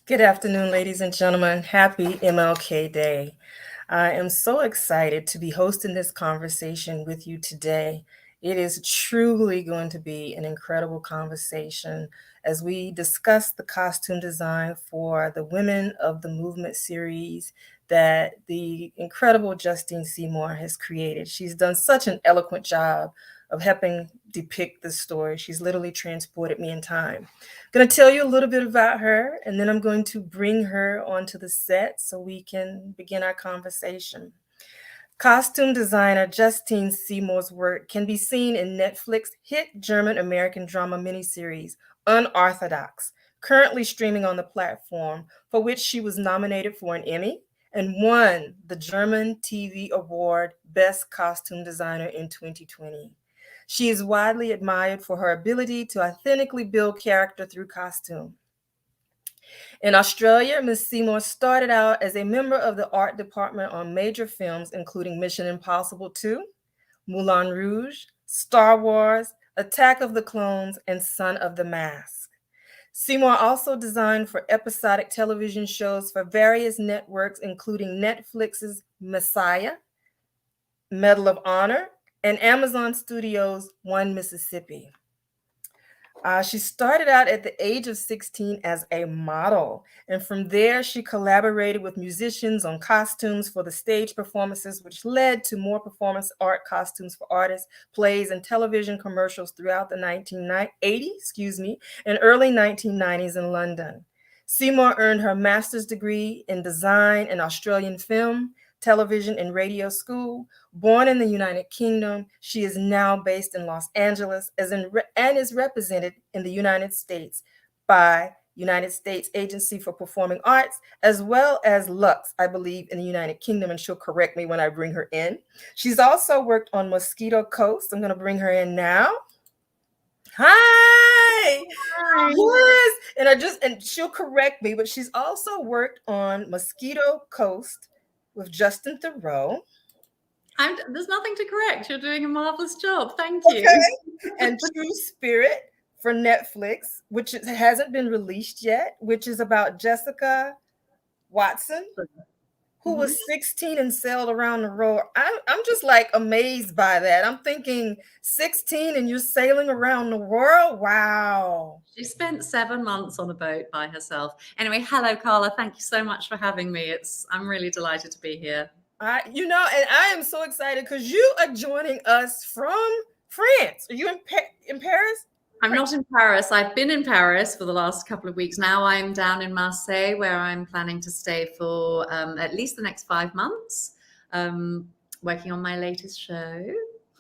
Good afternoon, ladies and gentlemen. Happy MLK Day. I am so excited to be hosting this conversation with you today. It is truly going to be an incredible conversation as we discuss the costume design for the Women of the Movement series that the incredible Justine Seymour has created. She's done such an eloquent job of helping depict this story. She's literally transported me in time. I'm going to tell you a little bit about her, and then I'm going to bring her onto the set so we can begin our conversation. Costume designer Justine Seymour's work can be seen in Netflix hit German-American drama miniseries Unorthodox, currently streaming on the platform, for which she was nominated for an Emmy and won the German TV Award Best Costume Designer in 2020. She is widely admired for her ability to authentically build character through costume. In Australia, Ms. Seymour started out as a member of the art department on major films, including Mission Impossible 2, Moulin Rouge, Star Wars, Attack of the Clones, and Son of the Mask. Seymour also designed for episodic television shows for various networks, including Netflix's Messiah, Medal of Honor, and Amazon Studios' One Mississippi. She started out at the age of 16 as a model, and from there she collaborated with musicians on costumes for the stage performances, which led to more performance art costumes for artists, plays, and television commercials throughout the 1980s, and early 1990s in London. Seymour earned her master's degree in design in Australian film, television, and radio school. Born in the United Kingdom, she is now based in Los Angeles and is represented in the United States by United States Agency for Performing Arts, as well as Lux, I believe, in the United Kingdom, and she'll correct me when I bring her in. She's also worked on Mosquito Coast. I'm going to bring her in now. Hi. Hi. Yes. And she'll correct me, but she's also worked on Mosquito Coast with Justin Theroux. There's nothing to correct. You're doing a marvelous job. Thank you. Okay. And True Spirit for Netflix, which hasn't been released yet, which is about Jessica Watson, who was 16 and sailed around the world. I'm just like amazed by that. I'm thinking 16 and you're sailing around the world. Wow. She spent 7 months on a boat by herself. Anyway, hello, Carla. Thank you so much for having me. I'm really delighted to be here. And I am so excited because you are joining us from France. Are you in Paris? I'm not in Paris. I've been in Paris for the last couple of weeks. Now I'm down in Marseille, where I'm planning to stay for at least the next 5 months, working on my latest show.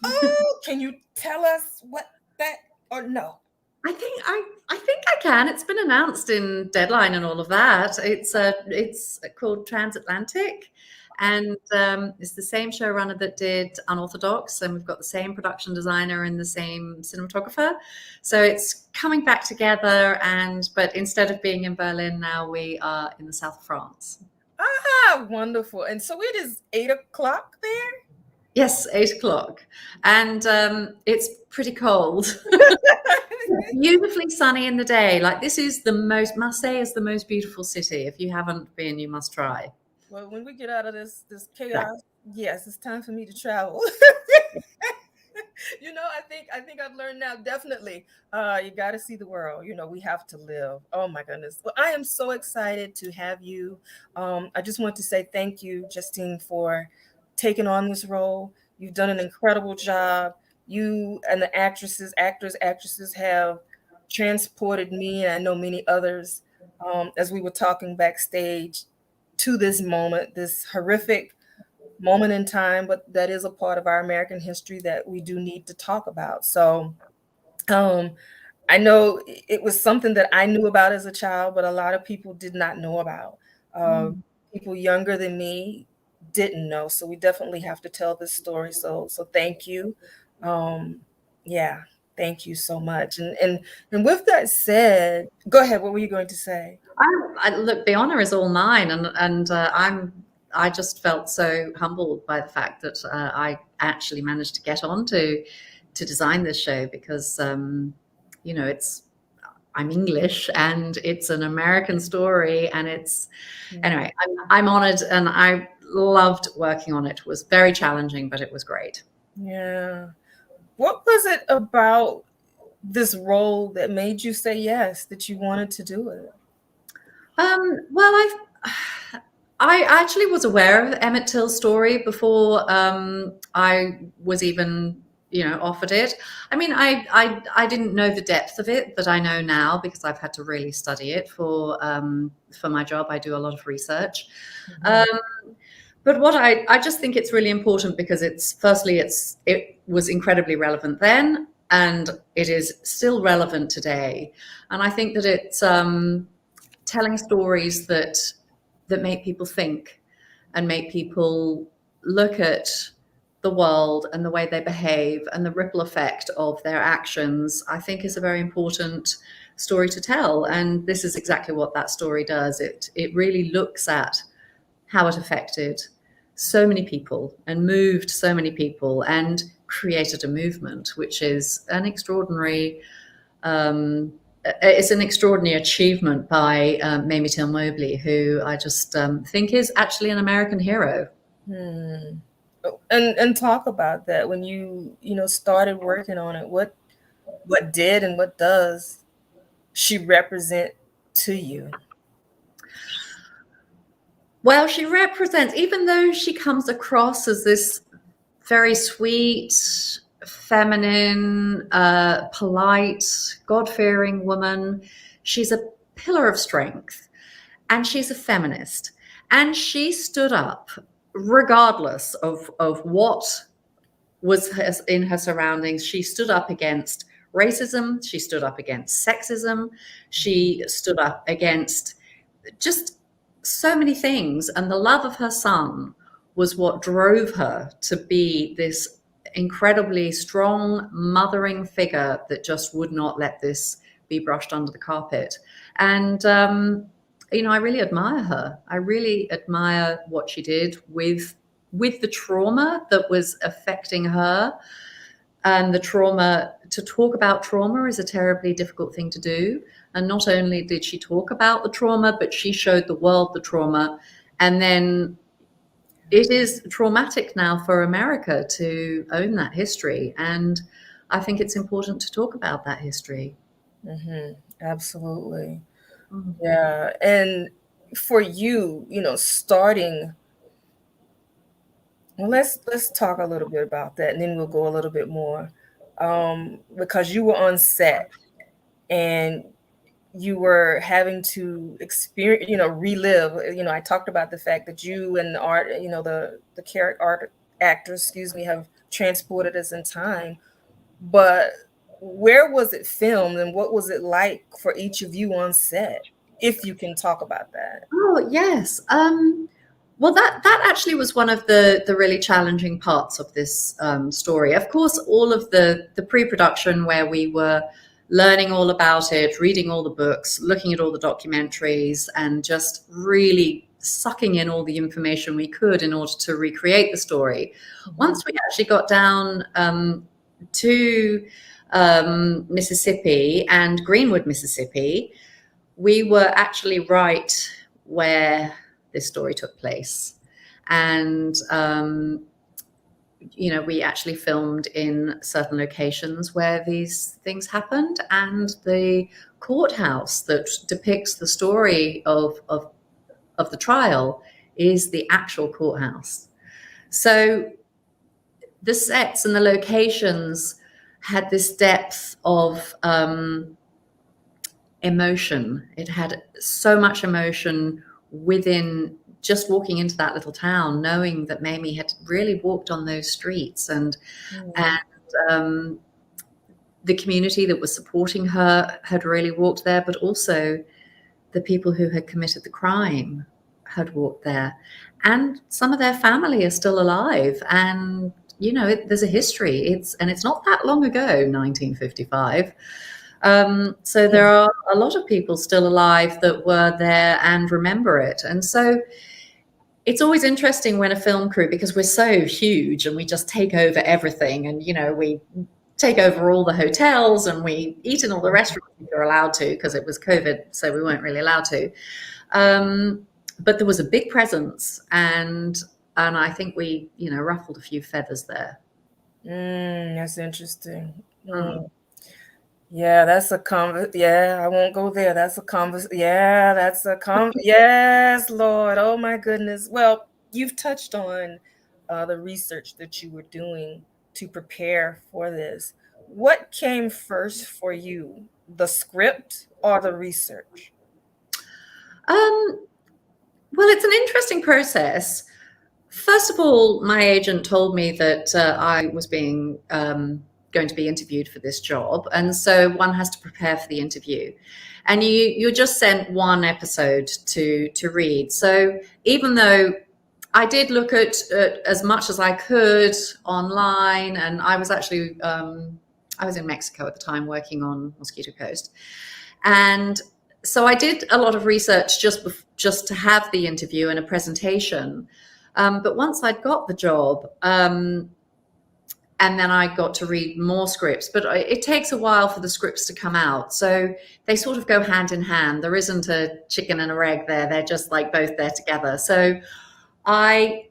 Oh, can you tell us what that, or no? I think I can. It's been announced in Deadline and all of that. It's called Transatlantic. And it's the same showrunner that did Unorthodox, and we've got the same production designer and the same cinematographer. So it's coming back together, but instead of being in Berlin, now we are in the south of France. Ah, wonderful. And so it is 8:00 there? Yes, 8:00. And it's pretty cold. Beautifully sunny in the day. Like Marseille is the most beautiful city. If you haven't been, you must try. Well, when we get out of this chaos, yes, it's time for me to travel. I think I've learned now, definitely, you got to see the world. We have to live. Oh my goodness. Well, I am so excited to have you. I just want to say thank you, Justine, for taking on this role. You've done an incredible job. You and the actresses have transported me, and I know many others, as we were talking backstage, to this moment, this horrific moment in time, but that is a part of our American history that we do need to talk about. So I know it was something that I knew about as a child, but a lot of people did not know about. People younger than me didn't know. So we definitely have to tell this story. So thank you. Yeah, thank you so much. And with that said, go ahead. What were you going to say? Look, the honor is all mine, and I just felt so humbled by the fact that I actually managed to get on to design this show, because I'm English and it's an American story, and it's Mm. anyway. I'm honored, and I loved working on it. It was very challenging, but it was great. Yeah. What was it about this role that made you say yes, that you wanted to do it? Well, I actually was aware of Emmett Till's story before I was even, offered it. I mean, I didn't know the depth of it that I know now, because I've had to really study it for my job. I do a lot of research. Mhm. Um, but what I just think it's really important, because it was incredibly relevant then, and it is still relevant today. And I think that it's telling stories that make people think and make people look at the world and the way they behave and the ripple effect of their actions, I think, is a very important story to tell. And this is exactly what that story does. It really looks at how it affected so many people and moved so many people and created a movement, which is an extraordinary it's an extraordinary achievement by Mamie Till-Mobley, who I just think is actually an American hero. Hmm. Oh, and talk about that when you started working on it. What did and what does she represent to you? Well, she represents, even though she comes across as this very sweet, feminine, polite, God-fearing woman, she's a pillar of strength, and she's a feminist. And she stood up regardless of what was in her surroundings. She stood up against racism. She stood up against sexism. She stood up against just so many things. And the love of her son was what drove her to be this incredibly strong, mothering figure that just would not let this be brushed under the carpet. And, I really admire her. I really admire what she did with the trauma that was affecting her. And the trauma, to talk about trauma is a terribly difficult thing to do. And not only did she talk about the trauma, but she showed the world the trauma. And then it is traumatic now for America to own that history. And I think it's important to talk about that history. Absolutely. Mm. Yeah. And for you, starting, well, let's talk a little bit about that, and then we'll go a little bit more. Because you were on set and you were having to relive. I talked about the fact that you and the art, the character art actors, excuse me, have transported us in time. But where was it filmed, and what was it like for each of you on set? If you can talk about that. Oh, yes. Well, that actually was one of the really challenging parts of this story. Of course, all of the pre-production, where we were learning all about it, reading all the books, looking at all the documentaries, and just really sucking in all the information we could in order to recreate the story. Once we actually got down to Mississippi and Greenwood, Mississippi, we were actually right where this story took place. And, we actually filmed in certain locations where these things happened. And the courthouse that depicts the story of the trial is the actual courthouse. So the sets and the locations had this depth of emotion. It had so much emotion within just walking into that little town, knowing that Mamie had really walked on those streets, and the community that was supporting her had really walked there, but also the people who had committed the crime had walked there, and some of their family are still alive. And there's a history. It's not that long ago, 1955. So there are a lot of people still alive that were there and remember it. And so it's always interesting when a film crew, because we're so huge and we just take over everything, and we take over all the hotels, and we eat in all the restaurants we were allowed to, because it was COVID, so we weren't really allowed to. But there was a big presence, and I think we, ruffled a few feathers there. That's interesting. Mm. Yeah, that's a yeah, I won't go there. That's a yeah, that's a yes, Lord. Oh my goodness. Well, you've touched on the research that you were doing to prepare for this. What came first for you, the script or the research? Well, it's an interesting process. First of all, my agent told me that I was going to be interviewed for this job, and so one has to prepare for the interview, and you're just sent one episode to read. So even though I did look at as much as I could online, and I was actually I was in Mexico at the time working on Mosquito Coast, and so I did a lot of research just to have the interview and a presentation. But once I'd got the job, and then I got to read more scripts, but it takes a while for the scripts to come out. So they sort of go hand in hand. There isn't a chicken and a egg there. They're just like both there together. So I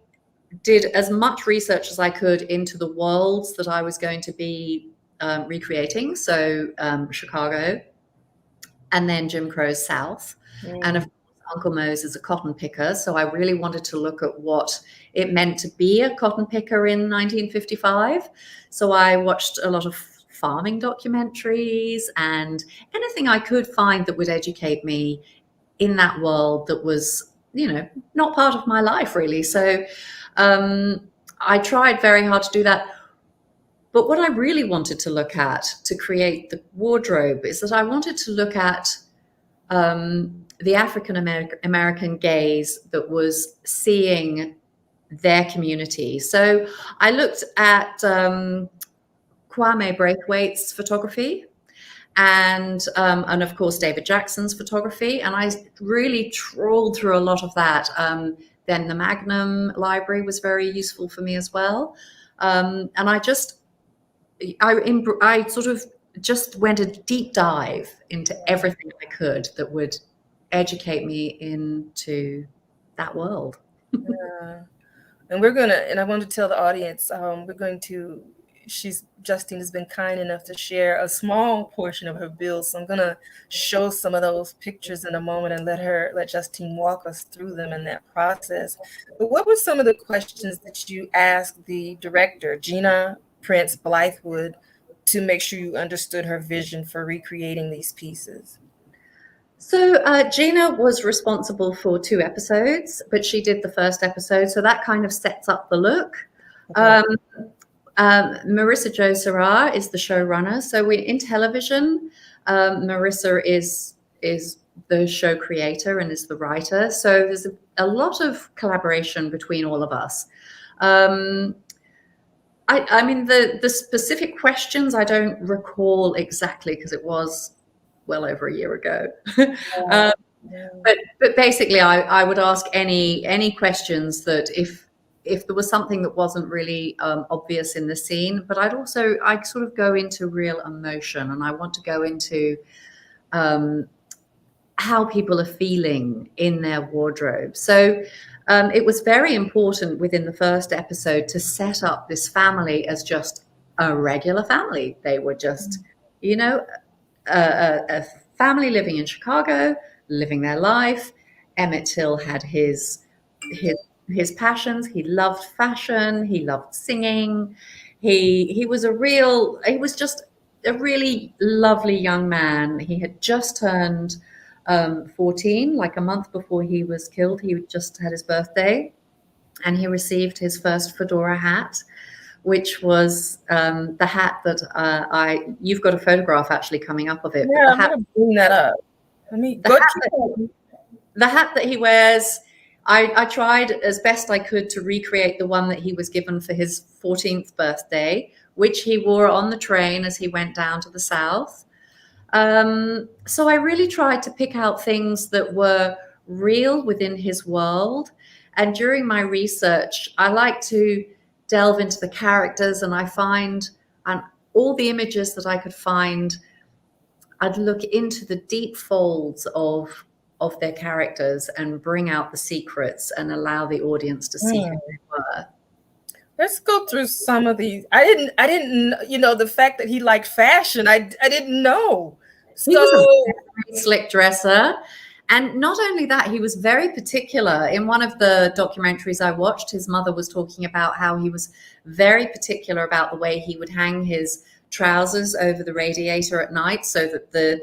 did as much research as I could into the worlds that I was going to be recreating. So Chicago, and then Jim Crow's South. And of course, Uncle Mose is a cotton picker. So I really wanted to look at what it meant to be a cotton picker in 1955. So I watched a lot of farming documentaries and anything I could find that would educate me in that world that was, not part of my life really. So I tried very hard to do that. But what I really wanted to look at to create the wardrobe is that I wanted to look at the African American gaze that was seeing their community. So I looked at Kwame Braithwaite's photography, and of course David Jackson's photography, and I really trawled through a lot of that. Then the Magnum library was very useful for me as well, and I sort of just went a deep dive into everything I could that would educate me into that world. Yeah. And I want to tell the audience, Justine has been kind enough to share a small portion of her bill. So I'm going to show some of those pictures in a moment and let Justine walk us through them in that process. But what were some of the questions that you asked the director, Gina Prince Blythewood, to make sure you understood her vision for recreating these pieces? So Gina was responsible for 2 episodes, but she did the first episode. So that kind of sets up the look. Okay. Marissa Jo Serra is the showrunner. So we're in television. Marissa is the show creator and is the writer. So there's a lot of collaboration between all of us. I mean, the specific questions I don't recall exactly because it was well over a year ago. But basically, I would ask any questions that if there was something that wasn't really obvious in the scene. But I sort of go into real emotion, and I want to go into how people are feeling in their wardrobe. So it was very important within the first episode to set up this family as just a regular family. They were just, a family living in Chicago, living their life. Emmett Till had his passions. He loved fashion. He loved singing. He was just a really lovely young man. He had just turned 14, like a month before he was killed. He just had his birthday, and he received his first fedora hat, which was the hat that you've got a photograph actually coming up of it. Yeah, I'm going to bring that up. The hat that he wears, I tried as best I could to recreate the one that he was given for his 14th birthday, which he wore on the train as he went down to the South. So I really tried to pick out things that were real within his world. And during my research, I like to delve into the characters, and I find all the images that I could find, I'd look into the deep folds of their characters and bring out the secrets and allow the audience to see who they were. Let's go through some of these. I didn't, the fact that he liked fashion, I didn't know. He was a So, very slick dresser. And not only that, he was very particular. In one of the documentaries I watched, his mother was talking about how he was very particular about the way he would hang his trousers over the radiator at night so that the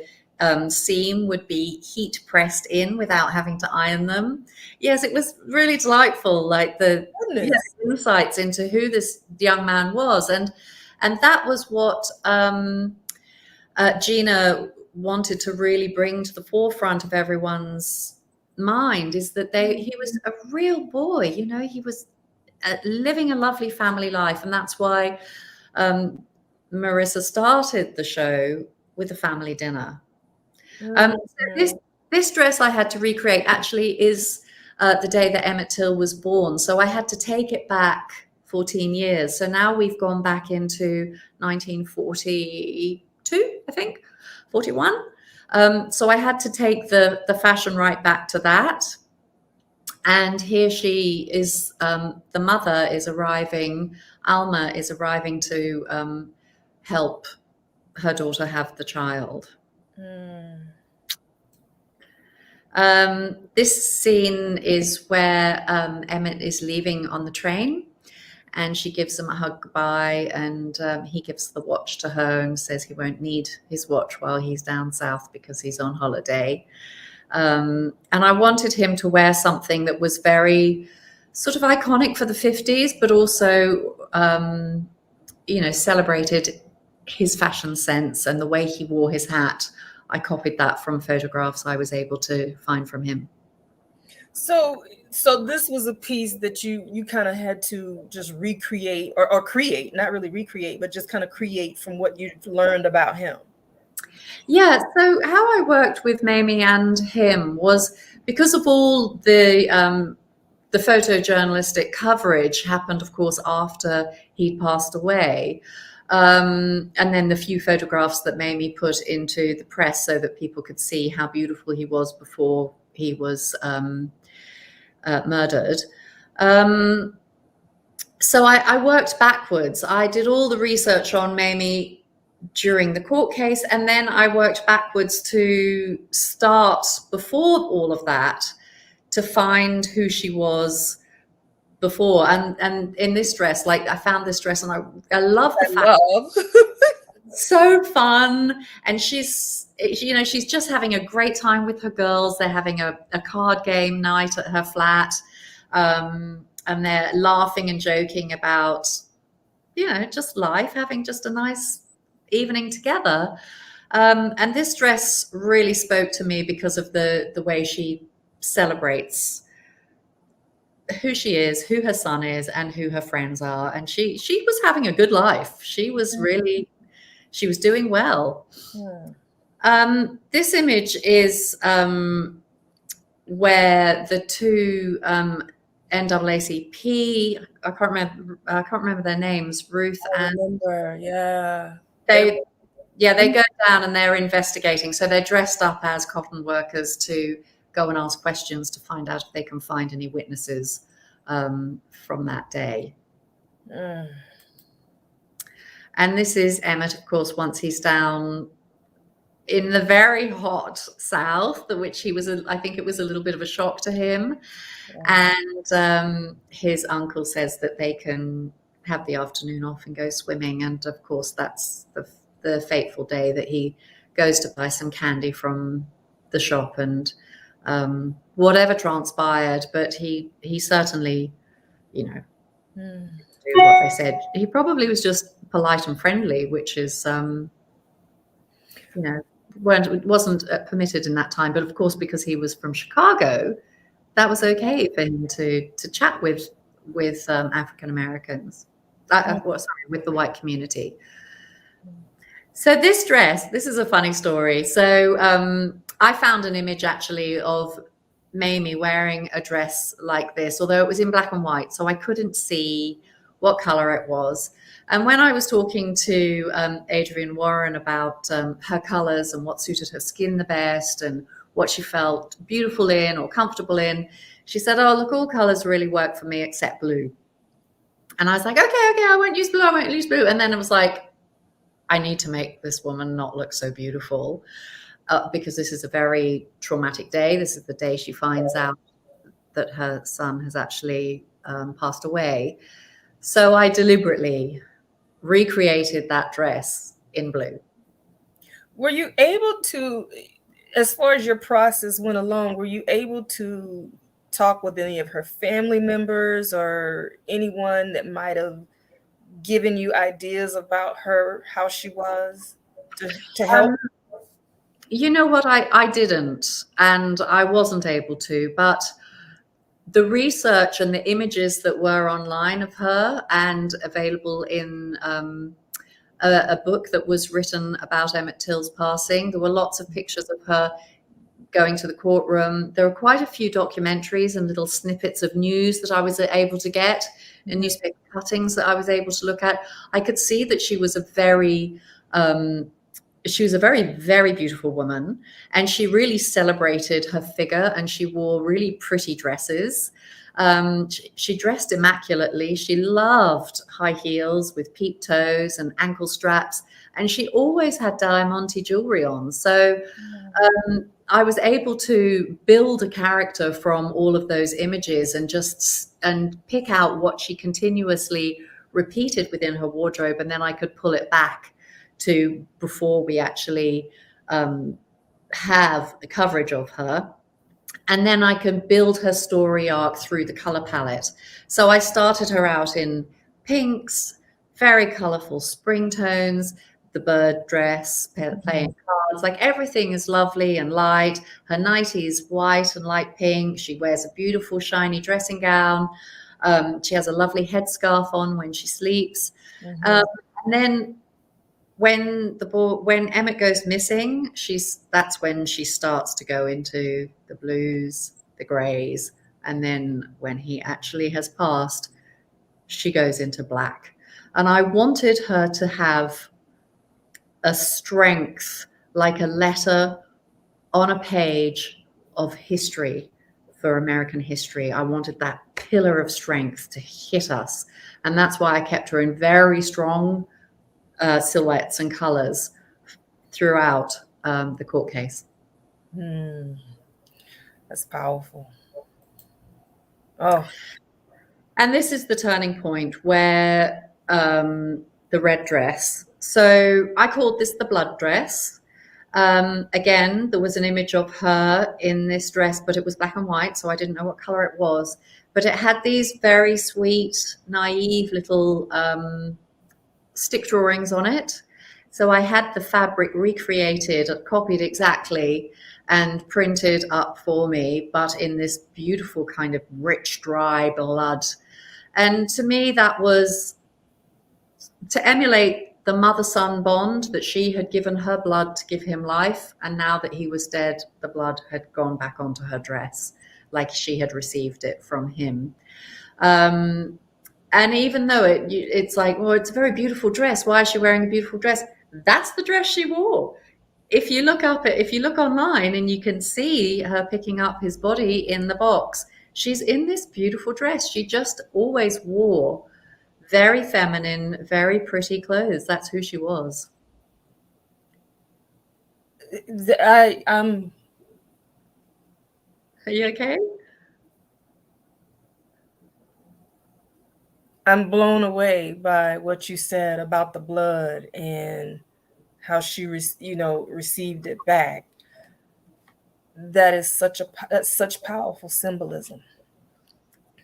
seam would be heat pressed in without having to iron them. Yes, it was really delightful, like the insights into who this young man was. And that was what Gina wanted to really bring to the forefront of everyone's mind, is that he was a real boy. He was living a lovely family life. And that's why Marissa started the show with a family dinner. So this dress I had to recreate actually is the day that Emmett Till was born. So I had to take it back 14 years. So now we've gone back into 1942, I think, 41. So I had to take the fashion right back to that. And here she is, the mother is arriving, Alma is arriving to help her daughter have the child. This scene is where Emmett is leaving on the train, and she gives him a hug goodbye, and he gives the watch to her and says he won't need his watch while he's down south because he's on holiday. And I wanted him to wear something that was very sort of iconic for the 50s, but also, celebrated his fashion sense and the way he wore his hat. I copied that from photographs I was able to find from him. So this was a piece that you kind of had to just recreate or create, not really recreate, but just kind of create from what you learned about him. Yeah, so how I worked with Mamie and him was because of all the photojournalistic coverage happened, of course, after he passed away. And then the few photographs that Mamie put into the press so that people could see how beautiful he was before he was murdered. So I worked backwards. I did all the research on Mamie during the court case, and then I worked backwards to start before all of that to find who she was before. And in this dress, like I found this dress and I love the fact so fun. And she's just having a great time with her girls. They're having a card game night at her flat. And they're laughing and joking about, just life, having just a nice evening together. And this dress really spoke to me because of the way she celebrates who she is, who her son is, and who her friends are. And she was having a good life. She was doing well. This image is where the two NAACP, I can't remember their names, Ruth and they go down and they're investigating. So they're dressed up as cotton workers to go and ask questions to find out if they can find any witnesses from that day. And this is Emmett, of course, once he's down in the very hot South, which I think it was a little bit of a shock to him. And his uncle says that they can have the afternoon off and go swimming. And of course, that's the fateful day that he goes to buy some candy from the shop, and whatever transpired, but he certainly, do what they said. He probably was just polite and friendly, which is, wasn't permitted in that time. But of course, because he was from Chicago, that was okay for him to chat with African Americans, with the white community. So this dress, this is a funny story. So I found an image actually of Mamie wearing a dress like this, although it was in black and white, so I couldn't see what color it was. And when I was talking to Adrienne Warren about her colors and what suited her skin the best and what she felt beautiful in or comfortable in, she said, oh, look, all colors really work for me except blue. And I was like, okay, I won't use blue, I won't use blue. And then it was like, I need to make this woman not look so beautiful because this is a very traumatic day. This is the day she finds out that her son has actually passed away. So I deliberately recreated that dress in blue. Were you able to, as far as your process went along, were you able to talk with any of her family members or anyone that might have given you ideas about her, how she was, to help? You know what? I didn't, and I wasn't able to, but the research and the images that were online of her and available in a book that was written about Emmett Till's passing, there were lots of pictures of her going to the courtroom. There were quite a few documentaries and little snippets of news that I was able to get, and newspaper cuttings that I was able to look at. I could see that she was a very very beautiful woman, and she really celebrated her figure, and she wore really pretty dresses. She dressed immaculately. She loved high heels with peep toes and ankle straps, and she always had diamante jewelry on. So I was able to build a character from all of those images and pick out what she continuously repeated within her wardrobe, and then I could pull it back to before we actually have the coverage of her. And then I can build her story arc through the color palette. So I started her out in pinks, very colorful spring tones, the bird dress, playing cards, like everything is lovely and light. Her nightie is white and light pink. She wears a beautiful shiny dressing gown. She has a lovely headscarf on when she sleeps. And then when Emmett goes missing, that's when she starts to go into the blues, the grays, and then when he actually has passed, she goes into black. And I wanted her to have a strength, like a letter on a page of history for American history. I wanted that pillar of strength to hit us. And that's why I kept her in very strong silhouettes and colors throughout the court case. That's powerful. Oh. And this is the turning point where the red dress. So I called this the blood dress. Again, there was an image of her in this dress, but it was black and white, so I didn't know what color it was. But it had these very sweet, naive little stick drawings on it. So I had the fabric recreated, copied exactly, and printed up for me, but in this beautiful kind of rich, dry blood. And to me, that was to emulate the mother-son bond that she had given her blood to give him life. And now that he was dead, the blood had gone back onto her dress, like she had received it from him. And even though it's like, well, it's a very beautiful dress. Why is she wearing a beautiful dress? That's the dress she wore. If you look online and you can see her picking up his body in the box, she's in this beautiful dress. She just always wore very feminine, very pretty clothes. That's who she was. Are you okay? I'm blown away by what you said about the blood and how she, received it back. That is such powerful symbolism.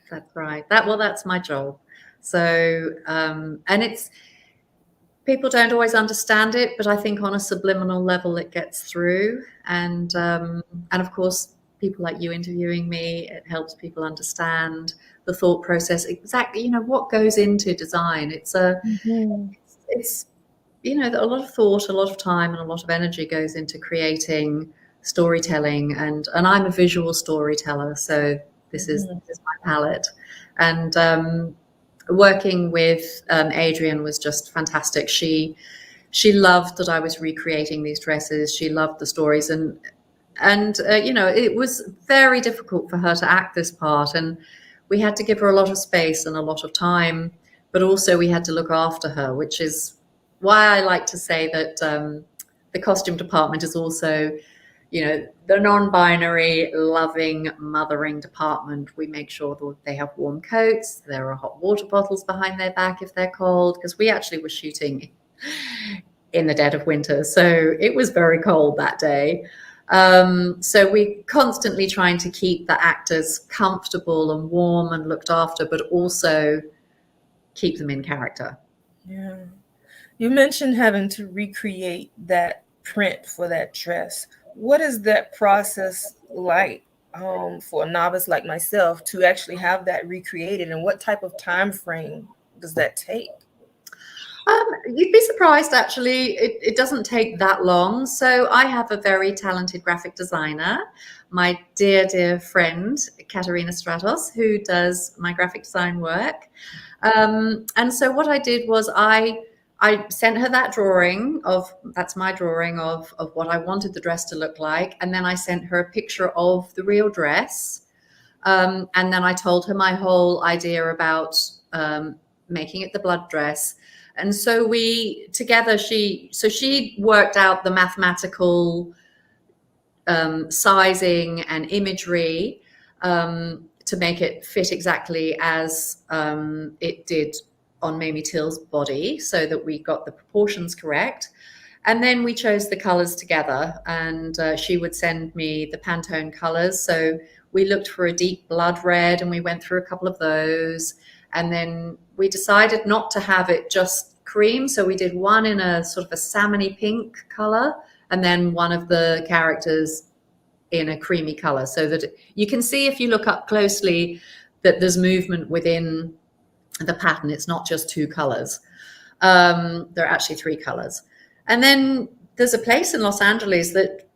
That's right. That's my job. So, and it's, people don't always understand it, but I think on a subliminal level it gets through. And of course, people like you interviewing me, it helps people understand the thought process, exactly, what goes into design. It's a lot of thought, a lot of time, and a lot of energy goes into creating storytelling. And I'm a visual storyteller, so this is my palette. And working with Adrian was just fantastic. She loved that I was recreating these dresses. She loved the stories, and you know, it was very difficult for her to act this part, and we had to give her a lot of space and a lot of time, but also we had to look after her, which is why I like to say that the costume department is also, you know, the non-binary, loving, mothering department. We make sure that they have warm coats, there are hot water bottles behind their back if they're cold, because we actually were shooting in the dead of winter, so it was very cold that day. So we constantly trying to keep the actors comfortable and warm and looked after, but also keep them in character. Yeah. You mentioned having to recreate that print for that dress. What is that process like for a novice like myself to actually have that recreated, and what type of time frame does that take? You'd be surprised, actually. It doesn't take that long. So I have a very talented graphic designer, my dear, dear friend, Katerina Stratos, who does my graphic design work. And so what I did was I sent her that drawing of, that's my drawing of what I wanted the dress to look like. And then I sent her a picture of the real dress. And then I told her my whole idea about making it the blood dress. And so we together, she worked out the mathematical sizing and imagery to make it fit exactly as it did on Mamie Till's body, so that we got the proportions correct. And then we chose the colors together, and she would send me the Pantone colors. So we looked for a deep blood red, and we went through a couple of those. And then we decided not to have it just cream. So we did one in a sort of a salmony pink color, and then one of the characters in a creamy color, so that you can see, if you look up closely, that there's movement within the pattern. It's not just two colors. There are actually three colors. And then there's a place in Los Angeles that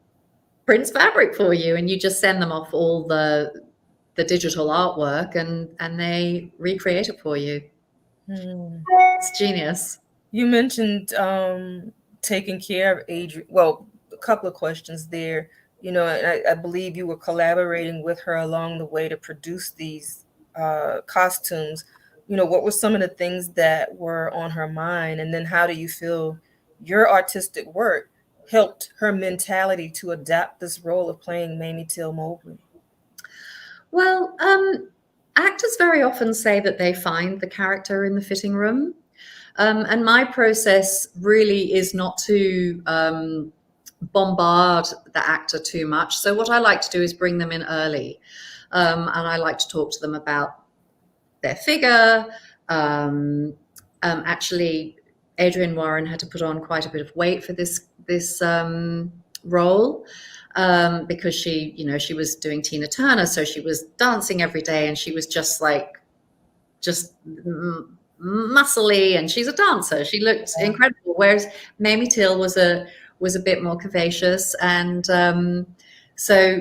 prints fabric for you, and you just send them off all the digital artwork, and they recreate it for you. It's genius. You mentioned taking care of Adrian. Well, a couple of questions there. You know, I believe you were collaborating with her along the way to produce these costumes. You know, what were some of the things that were on her mind? And then how do you feel your artistic work helped her mentality to adapt this role of playing Mamie Till-Mobley? Well, actors very often say that they find the character in the fitting room. And my process really is not to bombard the actor too much. So what I like to do is bring them in early. And I like to talk to them about their figure. Actually, Adrienne Warren had to put on quite a bit of weight for this role. Because she was doing Tina Turner, so she was dancing every day, and she was just muscly, and she's a dancer. She looked incredible. Whereas Mamie Till was a bit more curvaceous, and so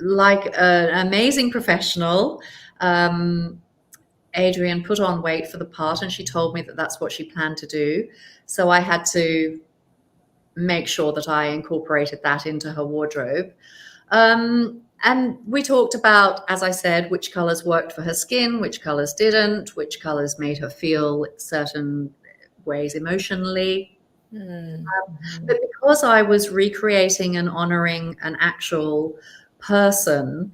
like an amazing professional, Adrienne put on weight for the part, and she told me that that's what she planned to do. So I had to make sure that I incorporated that into her wardrobe. And we talked about, as I said, which colors worked for her skin, which colors didn't, which colors made her feel certain ways emotionally. But because I was recreating and honoring an actual person,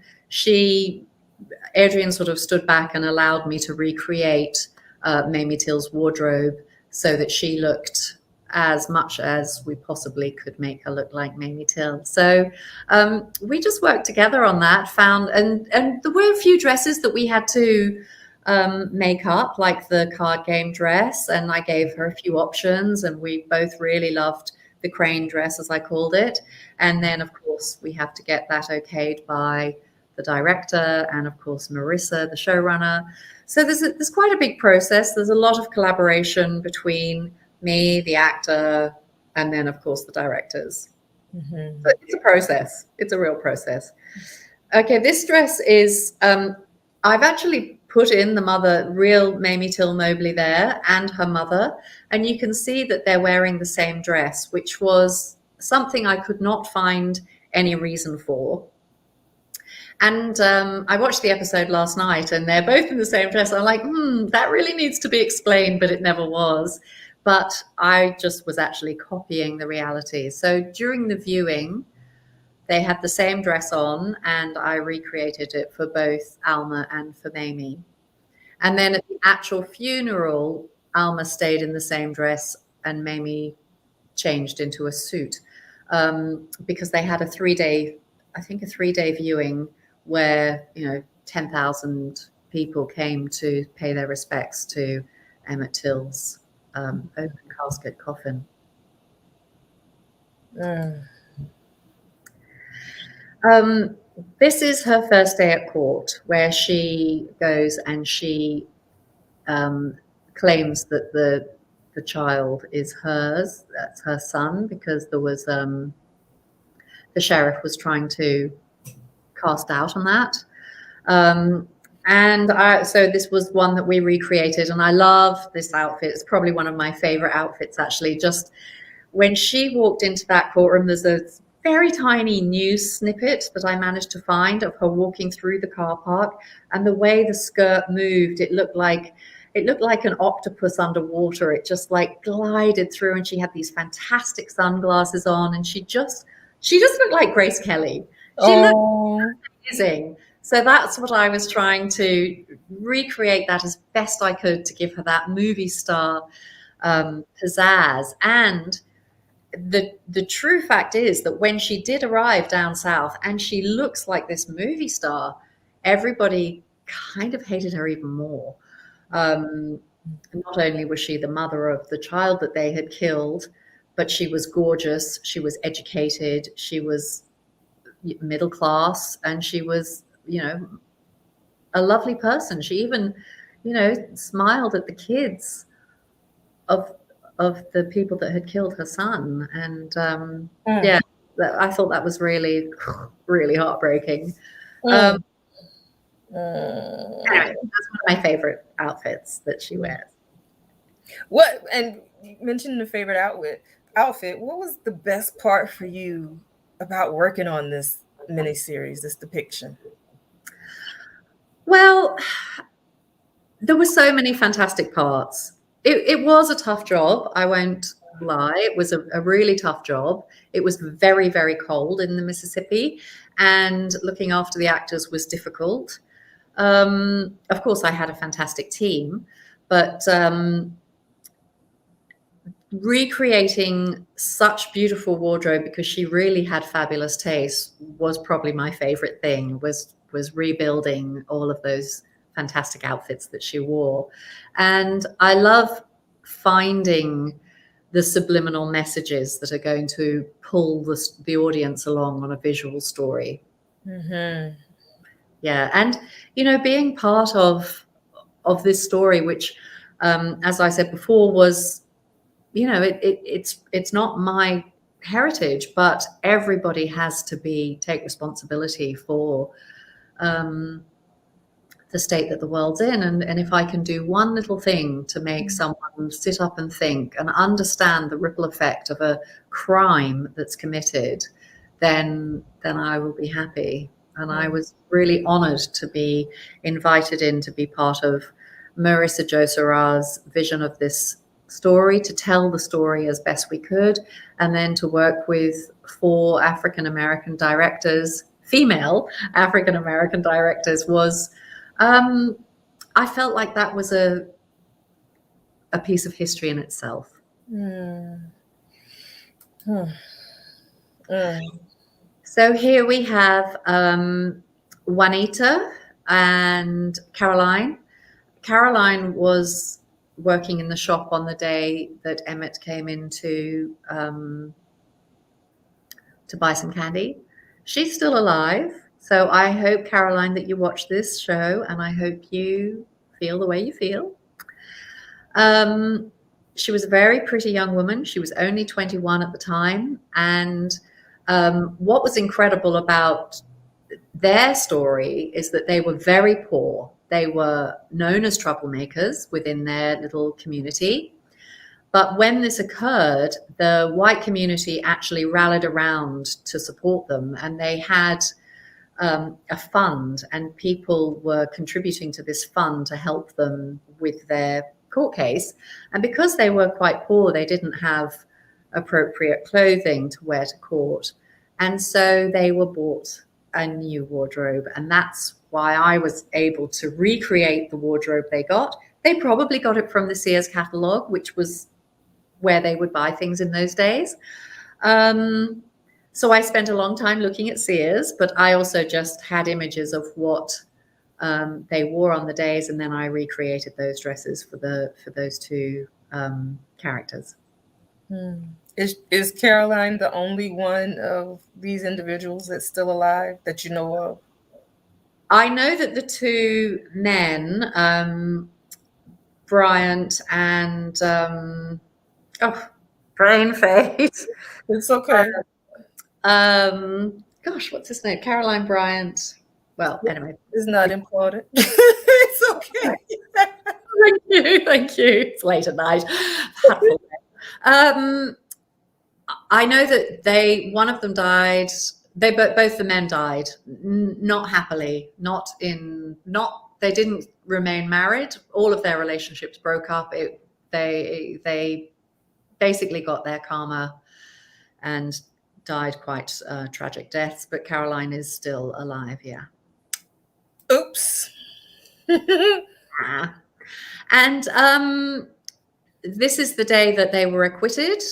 Adrienne sort of stood back and allowed me to recreate Mamie Till's wardrobe so that she looked as much as we possibly could make her look like Mamie Till. So we just worked together on that, and there were a few dresses that we had to make up, like the card game dress, and I gave her a few options, and we both really loved the crane dress, as I called it. And then, of course, we have to get that okayed by the director and, of course, Marissa, the showrunner. So there's quite a big process. There's a lot of collaboration between me, the actor, and then, of course, the directors. But it's a process. It's a real process. Okay, this dress is, I've actually put in the mother, real Mamie Till-Mobley there, and her mother, and you can see that they're wearing the same dress, which was something I could not find any reason for. And I watched the episode last night, and they're both in the same dress. I'm like, that really needs to be explained, but it never was. But I just was actually copying the reality. So during the viewing, they had the same dress on, and I recreated it for both Alma and for Mamie. And then at the actual funeral, Alma stayed in the same dress, and Mamie changed into a suit, because they had a 3-day, I think a 3-day viewing where, 10,000 people came to pay their respects to Emmett Till's open casket coffin. This is her first day at court, where she goes and she claims that the child is hers, that's her son, because there was the sheriff was trying to cast doubt on that. So this was one that we recreated, and I love this outfit. It's probably one of my favorite outfits, actually. Just when she walked into that courtroom, there's a very tiny news snippet that I managed to find of her walking through the car park, and the way the skirt moved, it looked like an octopus underwater. It just like glided through, and she had these fantastic sunglasses on, and she just looked like Grace Kelly. She looked amazing. So that's what I was trying to recreate, that as best I could, to give her that movie star pizzazz. And the true fact is that when she did arrive down south and she looks like this movie star, everybody kind of hated her even more. Not only was she the mother of the child that they had killed, but she was gorgeous, she was educated, she was middle class, and she was, a lovely person. She even, smiled at the kids of the people that had killed her son. And I thought that was really, really heartbreaking. Anyway, that's one of my favorite outfits that she wears. And you mentioned the favorite outfit. What was the best part for you about working on this miniseries, this depiction? Well, there were so many fantastic parts. It was a tough job, I won't lie. It was a really tough job. It was very, very cold in the Mississippi, and looking after the actors was difficult. Of course, I had a fantastic team, but recreating such beautiful wardrobe, because she really had fabulous taste, was probably my favorite thing, was rebuilding all of those fantastic outfits that she wore. And I love finding the subliminal messages that are going to pull the audience along on a visual story. Mm-hmm. Yeah, and being part of this story, which, as I said before, was, it's not my heritage, but everybody has to take responsibility for the state that the world's in. And if I can do one little thing to make someone sit up and think and understand the ripple effect of a crime that's committed, then I will be happy. And I was really honored to be invited in to be part of Marissa Jo Serra's vision of this story, to tell the story as best we could, and then to work with 4 African-American directors, female African-American directors, was I felt like that was a piece of history in itself. So here we have Juanita and Caroline. Caroline was working in the shop on the day that Emmett came in to buy some candy. She's still alive. So I hope, Caroline, that you watch this show, and I hope you feel the way you feel. She was a very pretty young woman. She was only 21 at the time. And what was incredible about their story is that they were very poor. they were known as troublemakers within their little community. But when this occurred, the white community actually rallied around to support them, and they had a fund, and people were contributing to this fund to help them with their court case. And because they were quite poor, they didn't have appropriate clothing to wear to court. And so they were bought a new wardrobe. And that's why I was able to recreate the wardrobe they got. They probably got it from the Sears catalog, which was where they would buy things in those days. So I spent a long time looking at Sears, but I also just had images of what they wore on the days, and then I recreated those dresses for those two characters. Is Caroline the only one of these individuals that's still alive that you know of? I know that the two men, Bryant and brain fade. It's okay. Gosh, what's his name? Caroline Bryant. Well, anyway, it's not important. It's okay. Thank you. It's late at night. I know that one of them died. Both the men died, not happily, they didn't remain married. All of their relationships broke up. They basically got their karma and died quite tragic deaths, but Caroline is still alive. Yeah. Oops. And this is the day that they were acquitted,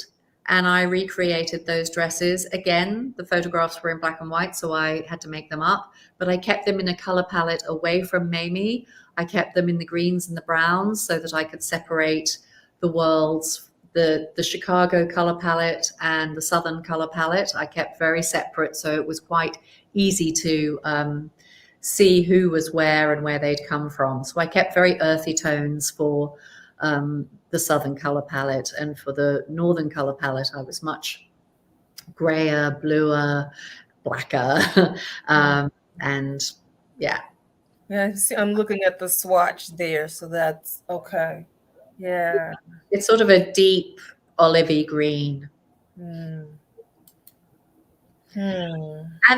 and I recreated those dresses. Again, the photographs were in black and white, so I had to make them up, but I kept them in a color palette away from Mamie. I kept them in the greens and the browns so that I could separate the worlds. The Chicago color palette and the Southern color palette I kept very separate, so it was quite easy to see who was where and where they'd come from. So I kept very earthy tones for the Southern color palette, and for the Northern color palette I was much grayer, bluer, blacker, and yeah. Yeah, see, I'm looking at the swatch there, so that's okay. Yeah. It's sort of a deep olivey green. And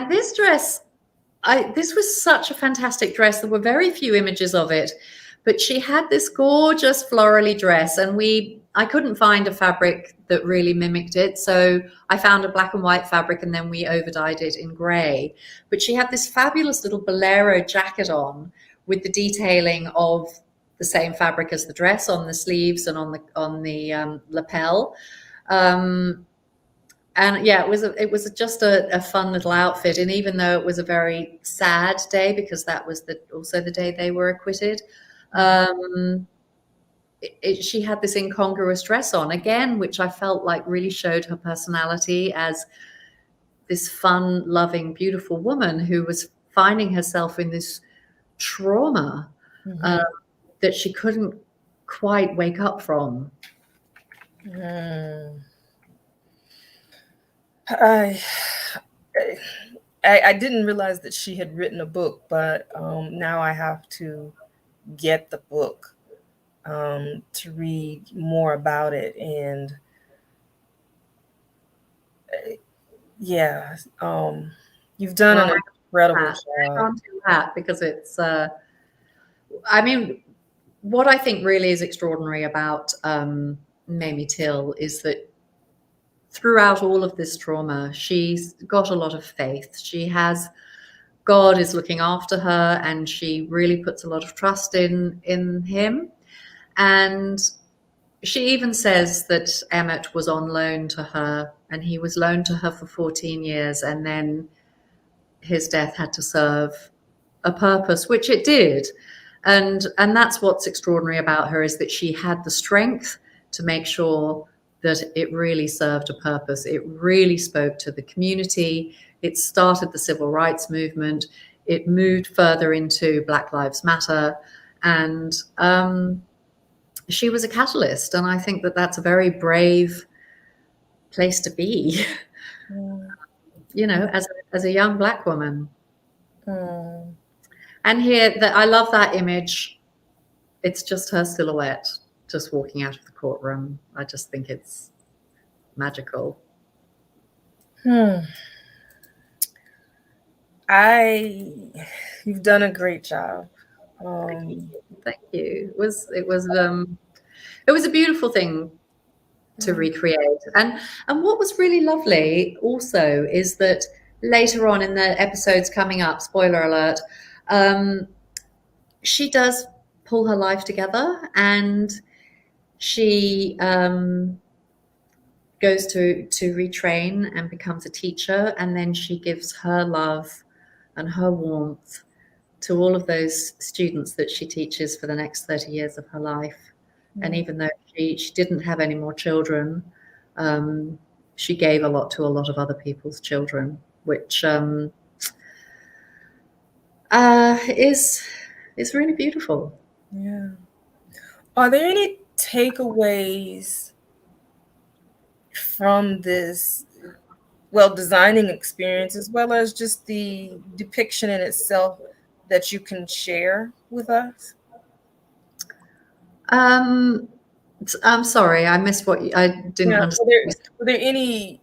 this dress, this was such a fantastic dress. There were very few images of it, but she had this gorgeous florally dress, and I couldn't find a fabric that really mimicked it. So I found a black and white fabric, and then we overdyed it in gray. But she had this fabulous little bolero jacket on with the detailing of the same fabric as the dress on the sleeves and on the lapel. And yeah, it was just a fun little outfit. And even though it was a very sad day, because that was also the day they were acquitted, she had this incongruous dress on again, which I felt like really showed her personality as this fun, loving, beautiful woman who was finding herself in this trauma that she couldn't quite wake up from. I didn't realize that she had written a book, but now I have to get the book to read more about it. And yeah, you've done an incredible job. Because it's, I mean, what I think really is extraordinary about Mamie Till is that throughout all of this trauma, she's got a lot of faith. She has, God is looking after her, and she really puts a lot of trust in him. And she even says that Emmett was on loan to her, and he was loaned to her for 14 years, and then his death had to serve a purpose, which it did. And that's what's extraordinary about her, is that she had the strength to make sure that it really served a purpose. It really spoke to the community. It started the civil rights movement. It moved further into Black Lives Matter. And she was a catalyst. And I think that that's a very brave place to be, you know, as a young Black woman. And here, I love that image. It's just her silhouette just walking out of the courtroom. I just think it's magical. Hmm. I, you've done a great job. Thank you. Um, Thank you. It was a beautiful thing to mm, recreate. And what was really lovely also is that later on in the episodes coming up, spoiler alert, um, she does pull her life together, and she goes to retrain and becomes a teacher, and then she gives her love and her warmth to all of those students that she teaches for the next 30 years of her life. And mm, even though she didn't have any more children, um, she gave a lot to a lot of other people's children, which is really beautiful. yeah. Are there any takeaways from this, well, designing experience, as well as just the depiction in itself, that you can share with us? Um, I'm sorry, I missed I didn't Yeah. understand. Were there any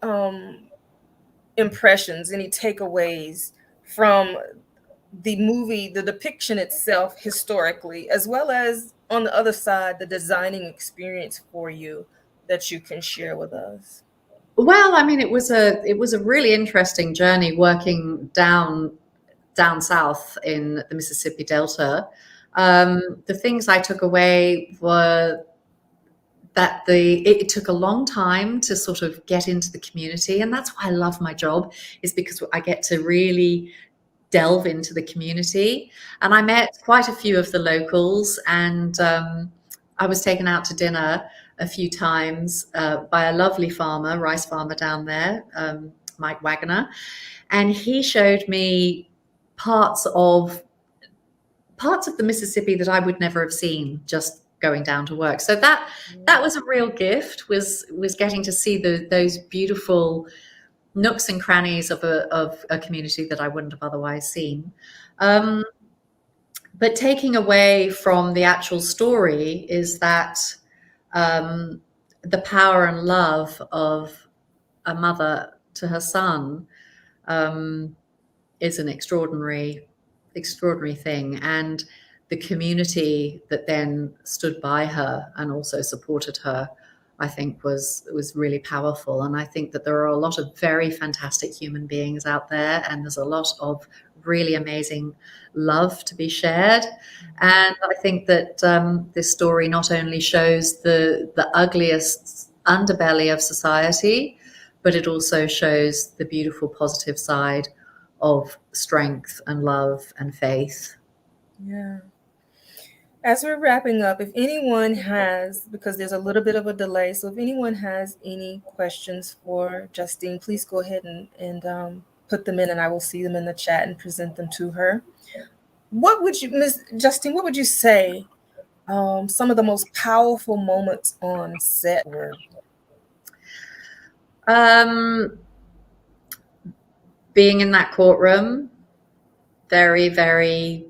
impressions, any takeaways from the movie, the depiction itself historically, as well as on the other side, the designing experience for you that you can share with us? Well, I mean, it was a really interesting journey working down south in the Mississippi Delta. The things I took away were that it took a long time to sort of get into the community, and that's why I love my job, is because I get to really delve into the community. And I met quite a few of the locals, and I was taken out to dinner a few times by a lovely farmer, rice farmer down there, Mike Wagner, and he showed me parts of parts of the Mississippi that I would never have seen just going down to work. So that was a real gift, was getting to see those beautiful nooks and crannies of a community that I wouldn't have otherwise seen. Um, but taking away from the actual story is that um, the power and love of a mother to her son um, is an extraordinary thing. And the community that then stood by her and also supported her, I think was really powerful. And I think that there are a lot of very fantastic human beings out there, and there's a lot of really amazing love to be shared. And I think that this story not only shows the ugliest underbelly of society, but it also shows the beautiful positive side of strength and love and faith. Yeah. As we're wrapping up, if anyone has, because there's a little bit of a delay, so if anyone has any questions for Justine, please go ahead and put them in, and I will see them in the chat and present them to her. What would you, Miss Justine, what would you say some of the most powerful moments on set were? Um, being in that courtroom, very, very,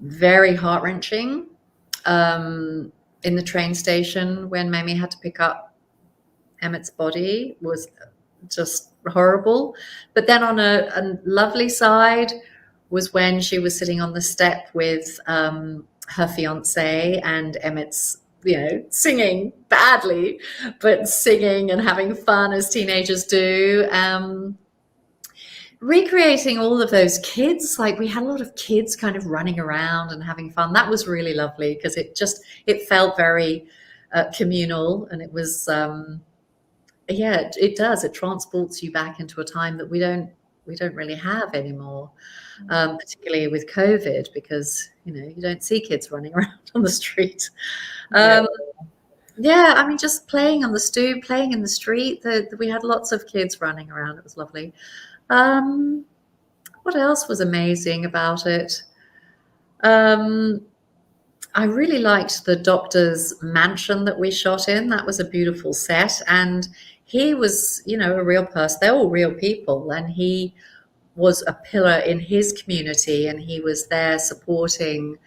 very heart wrenching. In the train station when Mamie had to pick up Emmett's body was just horrible. But then on a lovely side was when she was sitting on the step with her fiance, and Emmett's, singing badly, but singing and having fun as teenagers do. Recreating all of those kids, like we had a lot of kids kind of running around and having fun. That was really lovely because it felt very communal, and it was yeah, it does. It transports you back into a time that we don't really have anymore, particularly with COVID, because you don't see kids running around on the street. Yeah. Um, yeah, I mean, just playing on the stoop, playing in the street. We had lots of kids running around. It was lovely. Um, what else was amazing about it? Um, I really liked the doctor's mansion that we shot in. That was a beautiful set. And he was, a real person. They're all real people. And he was a pillar in his community, and he was there supporting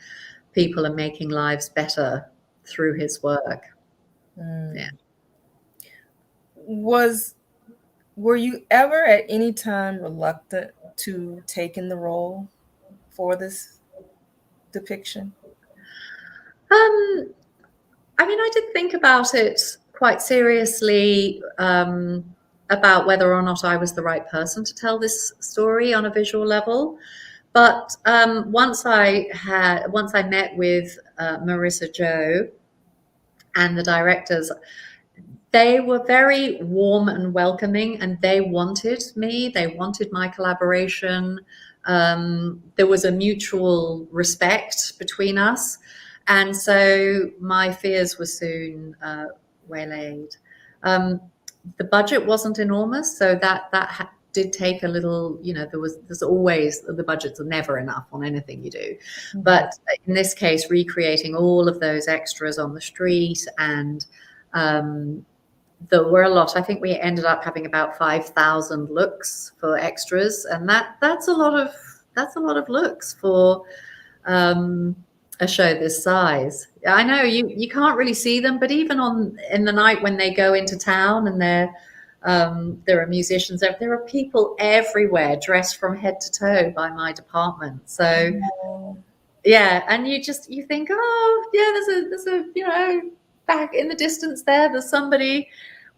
people and making lives better through his work. Yeah. Was Were you ever at any time reluctant to take in the role for this depiction? Um, I mean, I did think about it quite seriously, about whether or not I was the right person to tell this story on a visual level. But once I met with Marissa Joe and the directors, they were very warm and welcoming, and they wanted me. They wanted my collaboration. There was a mutual respect between us, and so my fears were soon waylaid. Um, the budget wasn't enormous, so that did take a little. There's always, the budgets are never enough on anything you do, but in this case, recreating all of those extras on the street, and there were a lot. I think we ended up having about 5,000 looks for extras, and that's a lot of looks for a show this size. I know you can't really see them, but even in the night when they go into town and there are musicians there are people everywhere dressed from head to toe by my department. So yeah, and you think, oh yeah, there's a back in the distance there's somebody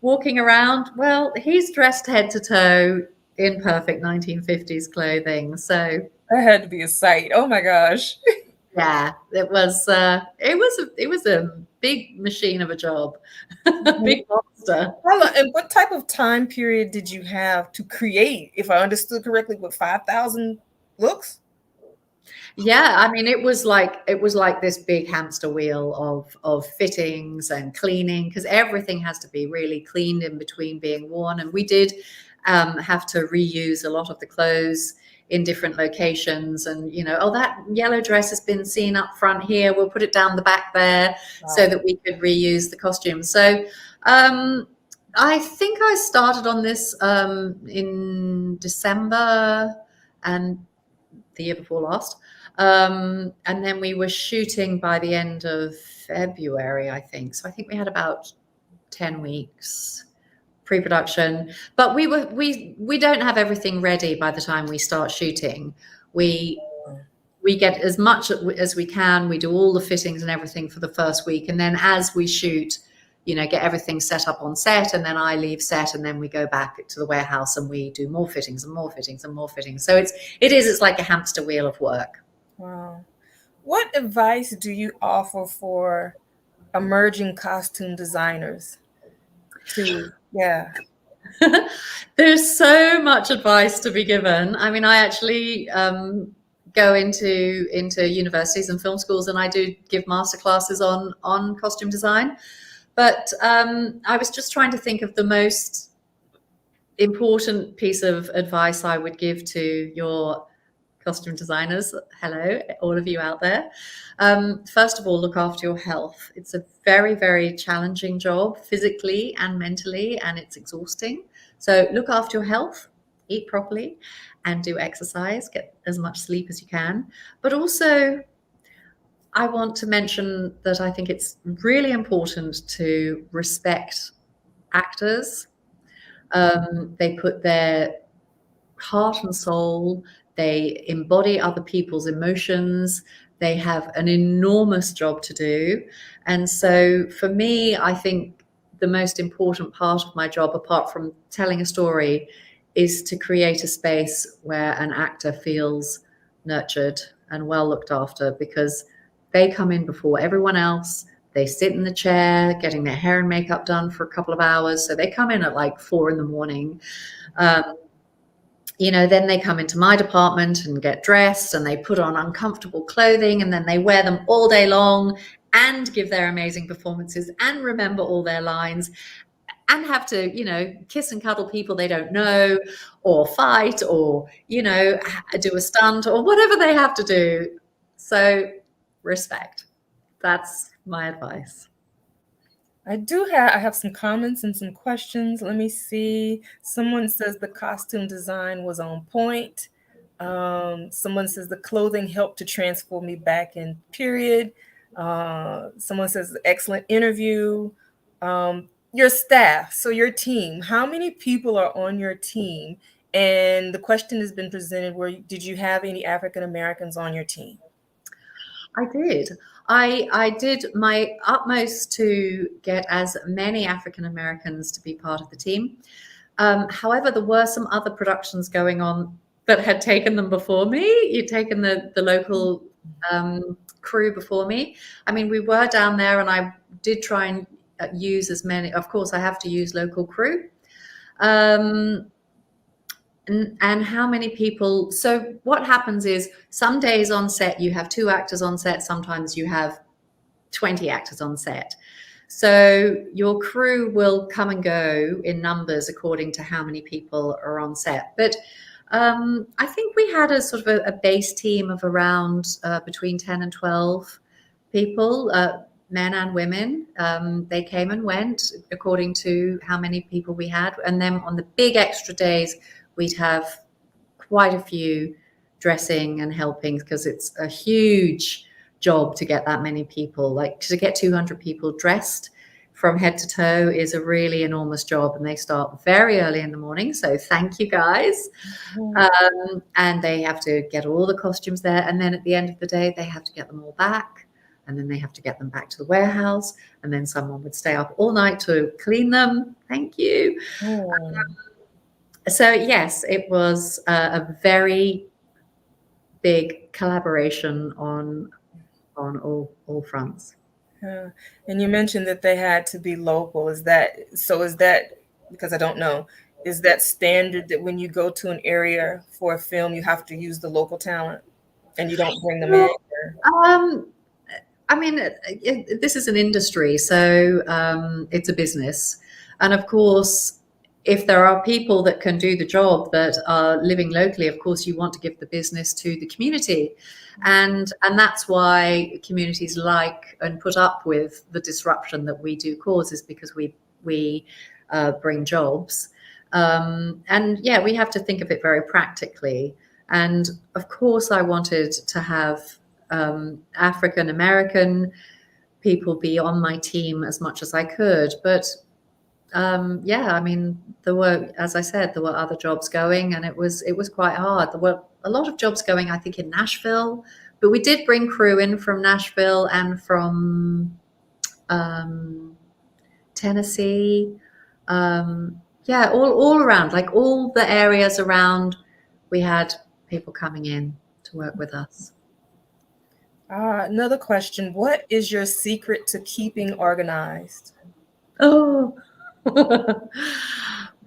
walking around. Well, he's dressed head to toe in perfect 1950s clothing. So That had to be a sight. Oh my gosh. yeah, it was a big machine of a job, a big monster. And what type of time period did you have to create, if I understood correctly, with 5,000 looks? Yeah, I mean, it was like this big hamster wheel of fittings and cleaning, because everything has to be really cleaned in between being worn. And we did have to reuse a lot of the clothes in different locations. And oh, that yellow dress has been seen up front here. We'll put it down the back there, so that we could reuse the costumes. So I think I started on this in December and the year before last. And then we were shooting by the end of February, I think. So I think we had about 10 weeks pre-production, but we don't have everything ready by the time we start shooting. We get as much as we can. We do all the fittings and everything for the first week, and then as we shoot, get everything set up on set, and then I leave set, and then we go back to the warehouse and we do more fittings and more fittings and more fittings. So it's like a hamster wheel of work. Wow. What advice do you offer for emerging costume designers? There's so much advice to be given. I mean, I actually go into universities and film schools, and I do give master classes on costume design. But I was just trying to think of the most important piece of advice I would give to your costume designers. Hello, all of you out there. First of all, look after your health. It's a very, very challenging job physically and mentally, and it's exhausting. So look after your health, eat properly, and do exercise. Get as much sleep as you can. But also, I want to mention that I think it's really important to respect actors. They put their heart and soul, they embody other people's emotions, they have an enormous job to do. And so for me, I think the most important part of my job, apart from telling a story, is to create a space where an actor feels nurtured and well looked after, because they come in before everyone else. They sit in the chair getting their hair and makeup done for a couple of hours. So they come in at like 4 a.m. Then they come into my department and get dressed, and they put on uncomfortable clothing, and then they wear them all day long and give their amazing performances and remember all their lines and have to, kiss and cuddle people they don't know, or fight, or, do a stunt, or whatever they have to do. So respect. That's my advice. I have some comments and some questions. Let me see. Someone says the costume design was on point. Someone says the clothing helped to transform me back in period. Someone says excellent interview. Your staff, so your team, how many people are on your team? And the question has been presented, where did you have any African Americans on your team? I did. I did my utmost to get as many African Americans to be part of the team. However, there were some other productions going on that had taken them before me. You'd taken the local crew before me. I mean, we were down there, and I did try and use as many. Of course, I have to use local crew. And how many people? So what happens is some days on set you have 2 actors on set. Sometimes you have 20 actors on set. So your crew will come and go in numbers according to how many people are on set. But I think we had a sort of a base team of around between 10 and 12 people, men and women. They came and went according to how many people we had. And then on the big extra days, we'd have quite a few dressing and helping, because it's a huge job to get that many people. Like, to get 200 people dressed from head to toe is a really enormous job, and they start very early in the morning. So thank you guys. And they have to get all the costumes there, and then at the end of the day they have to get them all back, and then they have to get them back to the warehouse, and then someone would stay up all night to clean them. Thank you. So yes, it was a very big collaboration on all fronts. And you mentioned that they had to be local. Is that because I don't know, is that standard that when you go to an area for a film, you have to use the local talent and you don't bring them in? I mean, this is an industry, so it's a business. And of course, if there are people that can do the job that are living locally, of course, you want to give the business to the community. And that's why communities like and put up with the disruption that we do cause, is because we bring jobs. And yeah, we have to think of it very practically. And of course, I wanted to have African American people be on my team as much as I could. But yeah, I mean, there were, as I said, there were other jobs going, and it was quite hard. There were a lot of jobs going, I think, in Nashville, but we did bring crew in from Nashville and from Tennessee. Yeah, all around, like all the areas around, we had people coming in to work with us. Another question: what is your secret to keeping organized? Oh.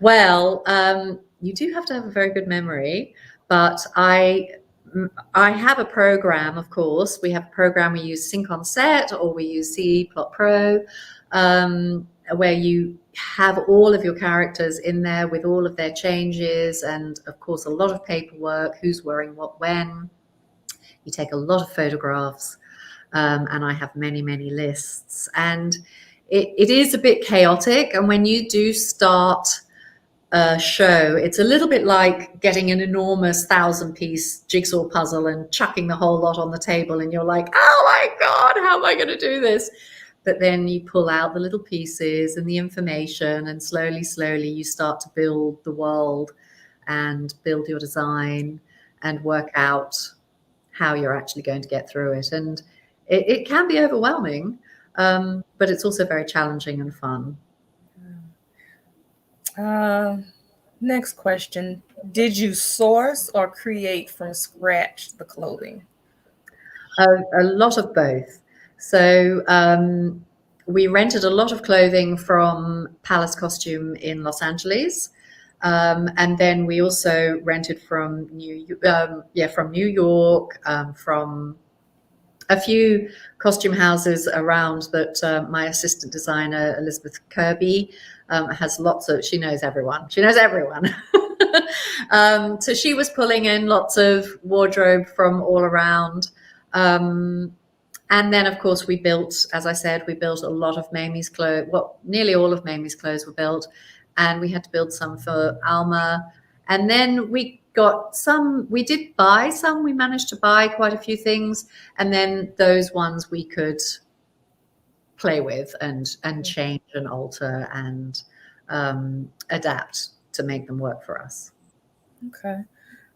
Well, you do have to have a very good memory, but I have a program, of course. We have a program, we use Sync on Set, or we use CE Plot Pro, where you have all of your characters in there with all of their changes, and of course a lot of paperwork, who's wearing what when. You take a lot of photographs, and I have many lists, and it is a bit chaotic. And when you do start a show, it's a little bit like getting an enormous 1,000-piece jigsaw puzzle and chucking the whole lot on the table, and you're like, oh my God, how am I going to do this? But then you pull out the little pieces and the information, and slowly you start to build the world and build your design and work out how you're actually going to get through it. And it can be overwhelming, but it's also very challenging and fun. Next question: did you source or create from scratch the clothing? A lot of both. So we rented a lot of clothing from Palace Costume in Los Angeles. And then we also rented from New York, from a few costume houses around that my assistant designer, Elizabeth Kirby, has lots of, she knows everyone. So she was pulling in lots of wardrobe from all around. And then, of course, we built, as I said, we built a lot of Mamie's clothes. Well, nearly all of Mamie's clothes were built. And we had to build some for Alma. And then we got some, we did buy some, we managed to buy quite a few things, and then those ones we could play with and change and alter and adapt to make them work for us. Okay.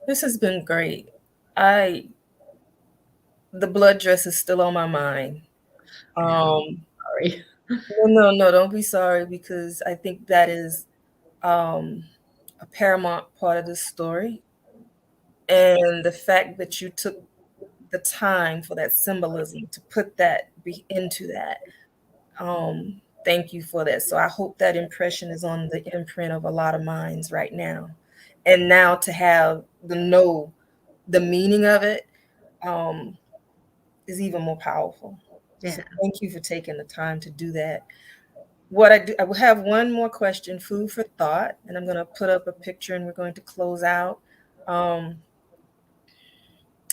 This has been great. I the blood dress is still on my mind. Yeah, Um, sorry. no, don't be sorry because I think that is um, a paramount part of this story. And the fact that you took the time for that symbolism to put that into that. Thank you for that. So I hope that impression is on the imprint of a lot of minds right now. And now to have the meaning of it um, is even more powerful. Yeah. So thank you for taking the time to do that. What I do, I will have one more question, food for thought, and I'm going to put up a picture and we're going to close out. Um,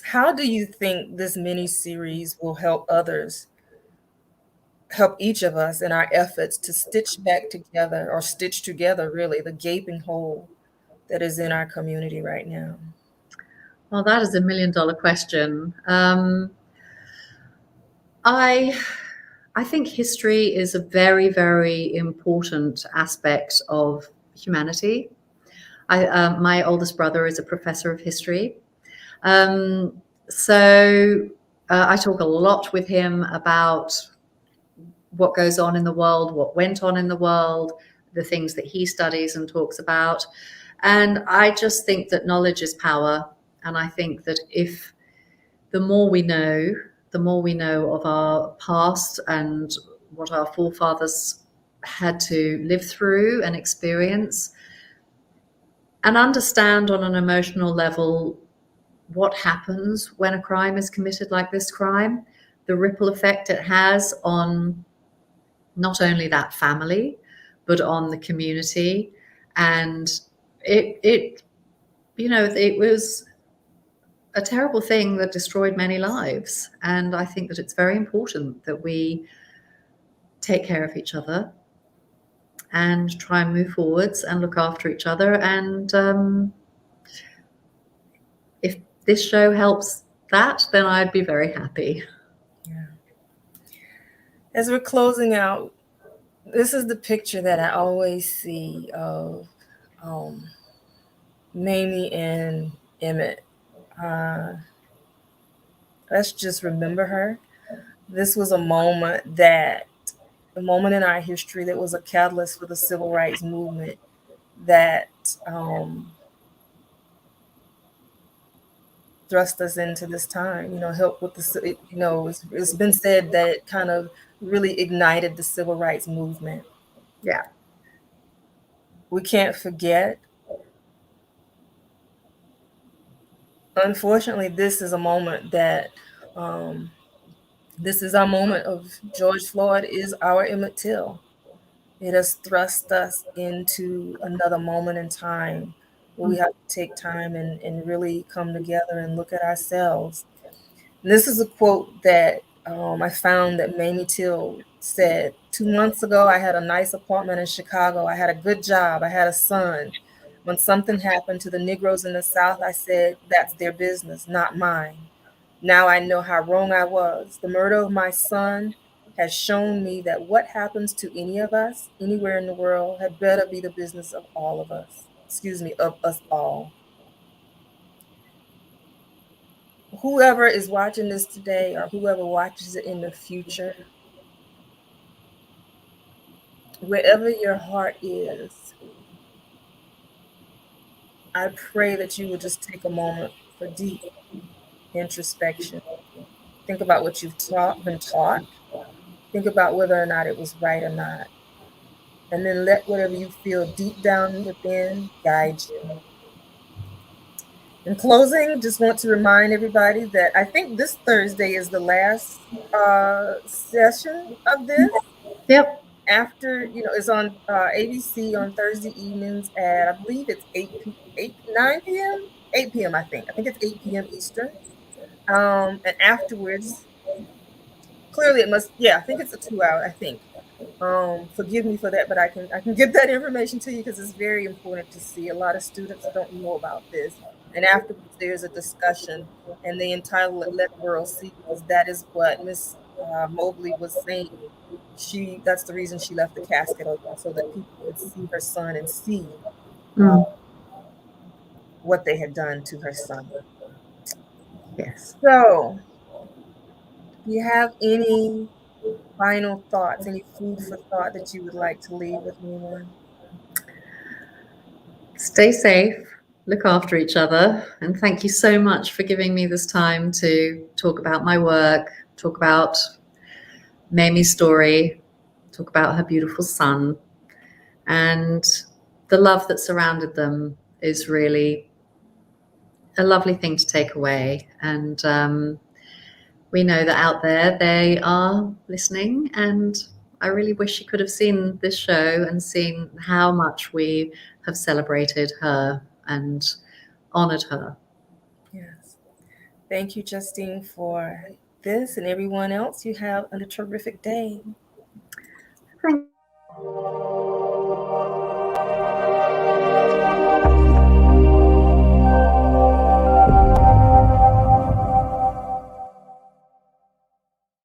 how do you think this mini series will help each of us in our efforts to stitch back together or stitch together really the gaping hole that is in our community right now? Well, that is $1 million question. I I think history is a very, very important aspect of humanity. My oldest brother is a professor of history. Um, so I talk a lot with him about what goes on in the world, what went on in the world, the things that he studies and talks about. And I just think that knowledge is power. And I think that if the more we know, the more we know of our past and what our forefathers had to live through and experience, and understand on an emotional level what happens when a crime is committed like this crime, the ripple effect it has on not only that family, but on the community. And it it was a terrible thing that destroyed many lives. And I think that it's very important that we take care of each other and try and move forwards and look after each other. And if this show helps that, then I'd be very happy. Yeah. As we're closing out, this is the picture that I always see of um, Mamie and Emmett. Uh, let's just remember her. This was a moment in our history that was a catalyst for the civil rights movement that um, thrust us into this time. Help with it's been said that it kind of really ignited the civil rights movement. Yeah. We can't forget. Unfortunately, um, this is our moment of George Floyd is our Emmett Till. It has thrust us into another moment in time where we have to take time and really come together and look at ourselves. And this is a quote that I found that Mamie Till said 2 months ago. I had a nice apartment in Chicago. I had a good job. I had a son. When something happened to the Negroes in the South, I said, that's their business, not mine. Now I know how wrong I was. The murder of my son has shown me that what happens to any of us, anywhere in the world, had better be the business of all of us. Excuse me, of us all. Whoever is watching this today or whoever watches it in the future, wherever your heart is, I pray that you will just take a moment for deep introspection. Think about what been taught. Think about whether or not it was right or not. And then let whatever you feel deep down within guide you. In closing, just want to remind everybody that I think this Thursday is the last session of this. Yep. After it's on ABC on Thursday evenings at I believe it's 9 p.m. 8 p.m. I think it's 8 p.m. Eastern. And afterwards, clearly it must I think it's a 2 hour. I think. Forgive me for that, but I can get that information to you because it's very important to see. A lot of students don't know about this. And afterwards, there's a discussion, and they entitle it "Let the World See," because that is what Miss Mobley was saying. That's the reason she left the casket open, so that people could see her son and see uh, Mm. what they had done to her son. Yes. So, do you have any final thoughts, any food for thought that you would like to leave with anyone? Stay safe, look after each other, and thank you so much for giving me this time to talk about my work, talk about Mamie's story, talk about her beautiful son, and the love that surrounded them is really a lovely thing to take away. And we know that out there they are listening, and I really wish you could have seen this show and seen how much we have celebrated her and honored her. Yes. Thank you, Justine, for this, and everyone else. You have a terrific day. Thank